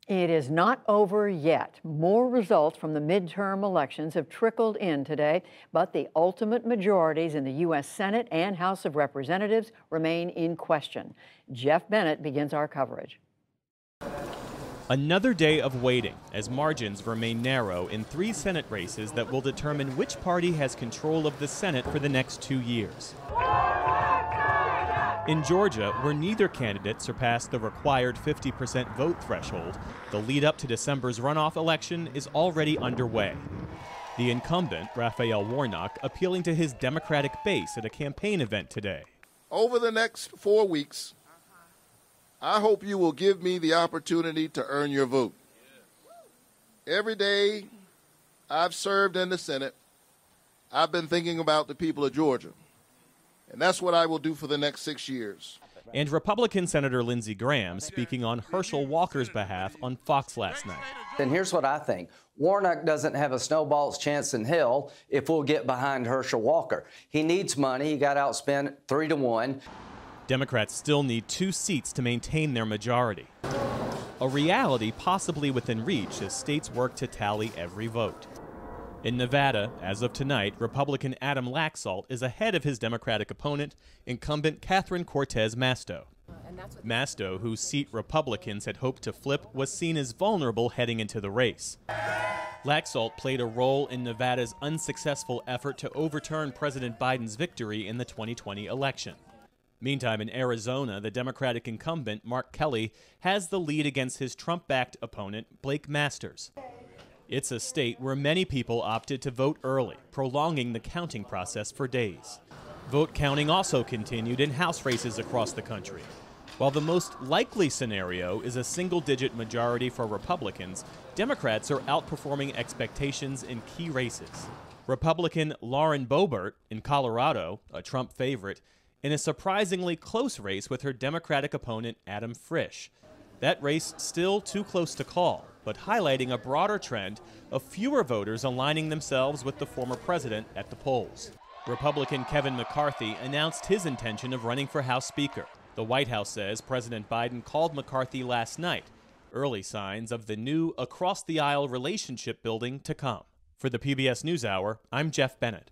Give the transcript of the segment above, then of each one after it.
It is not over yet. More results from the midterm elections have trickled in today, but the ultimate majorities in the U.S. Senate and House of Representatives remain in question. Jeff Bennett begins our coverage. Another day of waiting as margins remain narrow in 3 Senate races that will determine which party has control of the Senate for the next 2 years. In Georgia, where neither candidate surpassed the required 50% vote threshold, the lead up to December's runoff election is already underway. The incumbent, Raphael Warnock, appealing to his Democratic base at a campaign event today. Over the next 4 weeks, I hope you will give me the opportunity to earn your vote. Every day I've served in the Senate, I've been thinking about the people of Georgia. And that's what I will do for the next 6 years. And Republican Senator Lindsey Graham speaking on Herschel Walker's behalf on Fox last night. And here's what I think. Warnock doesn't have a snowball's chance in hell if we'll get behind Herschel Walker. He needs money. He got outspent 3-1. Democrats still need 2 seats to maintain their majority. A reality possibly within reach as states work to tally every vote. In Nevada, as of tonight, Republican Adam Laxalt is ahead of his Democratic opponent, incumbent Catherine Cortez Masto. Masto, whose seat Republicans had hoped to flip, was seen as vulnerable heading into the race. Laxalt played a role in Nevada's unsuccessful effort to overturn President Biden's victory in the 2020 election. Meantime, in Arizona, the Democratic incumbent, Mark Kelly, has the lead against his Trump-backed opponent, Blake Masters. It's a state where many people opted to vote early, prolonging the counting process for days. Vote counting also continued in House races across the country. While the most likely scenario is a single-digit majority for Republicans, Democrats are outperforming expectations in key races. Republican Lauren Boebert in Colorado, a Trump favorite, in a surprisingly close race with her Democratic opponent Adam Frisch. That race still too close to call, but highlighting a broader trend of fewer voters aligning themselves with the former president at the polls. Republican Kevin McCarthy announced his intention of running for House Speaker. The White House says President Biden called McCarthy last night, early signs of the new across-the-aisle relationship building to come. For the PBS NewsHour, I'm Jeff Bennett.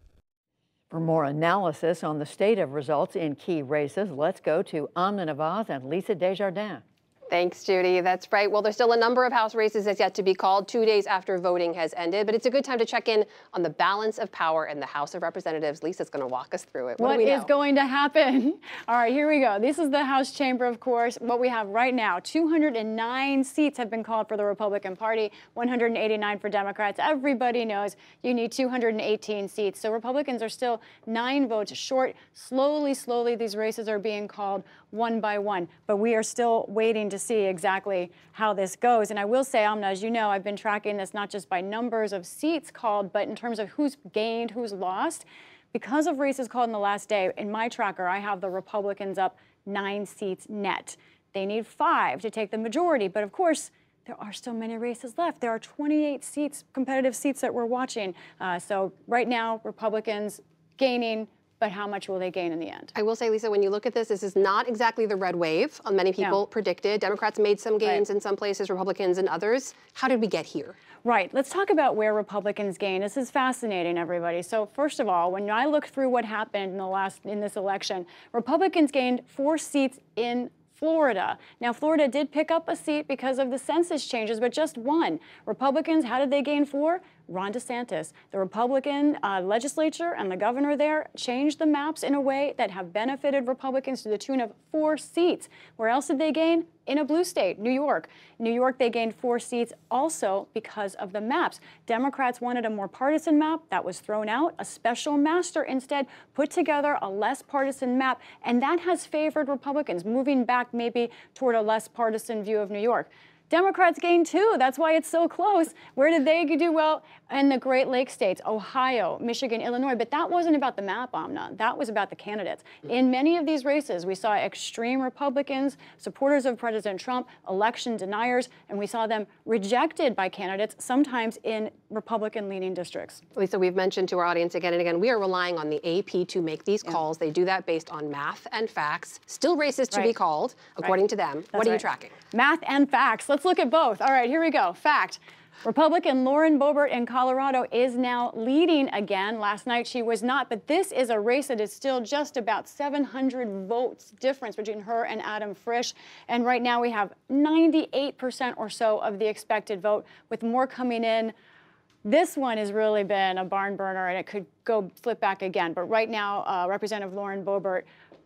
For more analysis on the state of results in key races, let's go to Amna Nawaz and Lisa Desjardins. Thanks, Judy. That's right. Well, there's still a number of House races that's yet to be called 2 days after voting has ended, but it's a good time to check in on the balance of power in the House of Representatives. Lisa's going to walk us through it. What is going to happen? All right, here we go. This is the House chamber, of course. What we have right now, 209 seats have been called for the Republican Party, 189 for Democrats. Everybody knows you need 218 seats. So Republicans are still 9 votes short. Slowly, these races are being called one by one, but we are still waiting to see exactly how this goes. And I will say, Amna, as you know, I've been tracking this not just by numbers of seats called, but in terms of who's gained, who's lost. Because of races called in the last day, in my tracker, I have the Republicans up 9 seats net. They need 5 to take the majority, but of course, there are still many races left. There are 28 seats, competitive seats that we're watching. So right now, Republicans gaining, but how much will they gain in the end? I will say, Lisa, when you look at this, this is not exactly the red wave many people predicted. Democrats made some gains in some places, Republicans in others. How did we get here? Right. Let's talk about where Republicans gain. This is fascinating, everybody. So first of all, when I look through what happened in this election, Republicans gained 4 seats in Florida. Now, Florida did pick up a seat because of the census changes, but just 1. Republicans, how did they gain 4? Ron DeSantis. The Republican legislature and the governor there changed the maps in a way that have benefited Republicans to the tune of 4 seats. Where else did they gain? In a blue state, New York. New York, they gained 4 seats also because of the maps. Democrats wanted a more partisan map. That was thrown out. A special master instead put together a less partisan map, and that has favored Republicans, moving back maybe toward a less partisan view of New York. Democrats gained 2. That's why it's so close. Where did they do well? In the Great Lakes states, Ohio, Michigan, Illinois. But that wasn't about the map, Amna. That was about the candidates. In many of these races, we saw extreme Republicans, supporters of President Trump, election deniers, and we saw them rejected by candidates, sometimes in Republican-leaning districts. Lisa, we've mentioned to our audience again and again, we are relying on the AP to make these calls. They do that based on math and facts. Still races to be called, according to them. What are you tracking? Math and facts. let's look at both. All right, here we go. Fact. Republican Lauren Boebert in Colorado is now leading again. Last night she was not, but this is a race that is still just about 700 votes difference between her and Adam Frisch. And right now we have 98% or so of the expected vote, with more coming in. This one has really been a barn burner, and it could go flip back again. But right now, Representative Lauren Boebert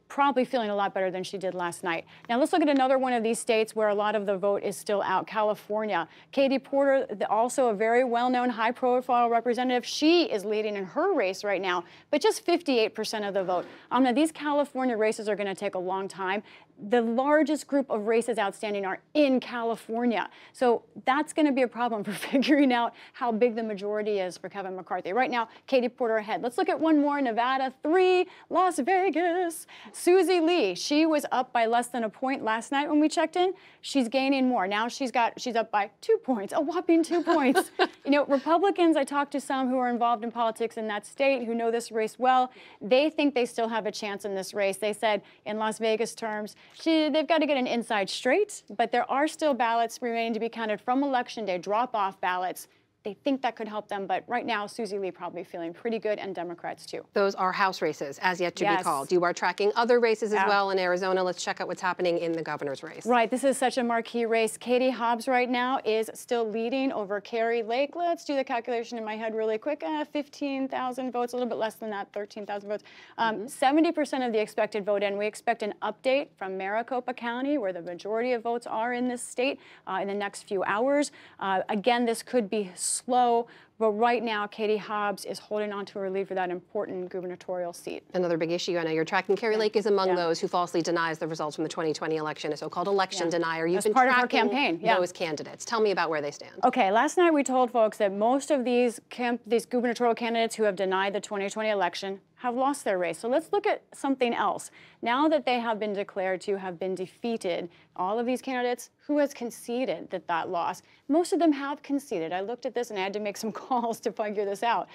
probably feeling a lot better than she did last night. Now let's look at another one of these states where a lot of the vote is still out, California. Katie Porter, also a very well-known, high-profile representative, she is leading in her race right now, but just 58% of the vote. Now these California races are going to take a long time. The largest group of races outstanding are in California. So that's going to be a problem for figuring out how big the majority is for Kevin McCarthy. Right now, Katie Porter ahead. Let's look at one more, Nevada 3, Las Vegas. Susie Lee, she was up by less than a point last night when we checked in. She's gaining more. Now she's up by 2 points, a whopping 2 points. You know, Republicans, I talked to some who are involved in politics in that state who know this race well. They think they still have a chance in this race. They said in Las Vegas terms, they've got to get an inside straight, but there are still ballots remaining to be counted from Election Day, drop-off ballots. They think that could help them, but right now, Susie Lee probably feeling pretty good, and Democrats too. Those are House races, as yet to be called. You are tracking other races as well in Arizona. Let's check out what's happening in the governor's race. Right, this is such a marquee race. Katie Hobbs right now is still leading over Kari Lake. Let's do the calculation in my head really quick. 15,000 votes, a little bit less than that, 13,000 votes. 70% of the expected vote in. We expect an update from Maricopa County, where the majority of votes are in this state, in the next few hours. Again, this could be slow, but right now Katie Hobbs is holding on to her lead for that important gubernatorial seat. Another big issue I know you're tracking. Kari Lake is among those who falsely denies the results from the 2020 election, a so-called election denier. You've been part of tracking her campaign. those candidates. Tell me about where they stand. Okay, last night we told folks that most of these gubernatorial candidates who have denied the 2020 election have lost their race. So let's look at something else. Now that they have been declared to have been defeated, all of these candidates, who has conceded that loss? Most of them have conceded. I looked at this and I had to make some calls to figure this out.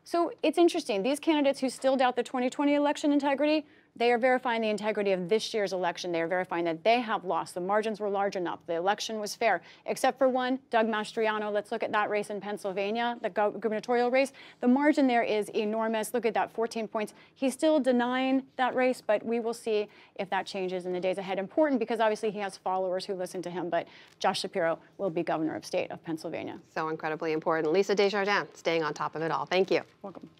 So it's interesting. These candidates who still doubt the 2020 election integrity, they are verifying the integrity of this year's election. They are verifying that they have lost. The margins were large enough. The election was fair, except for one, Doug Mastriano. Let's look at that race in Pennsylvania, the gubernatorial race. The margin there is enormous. Look at that, 14 points. He's still denying that race, but we will see if that changes in the days ahead. Important because obviously he has followers who listen to him, but Josh Shapiro will be governor of state of Pennsylvania. So incredibly important. Lisa Desjardins, staying on top of it all. Thank you. Welcome.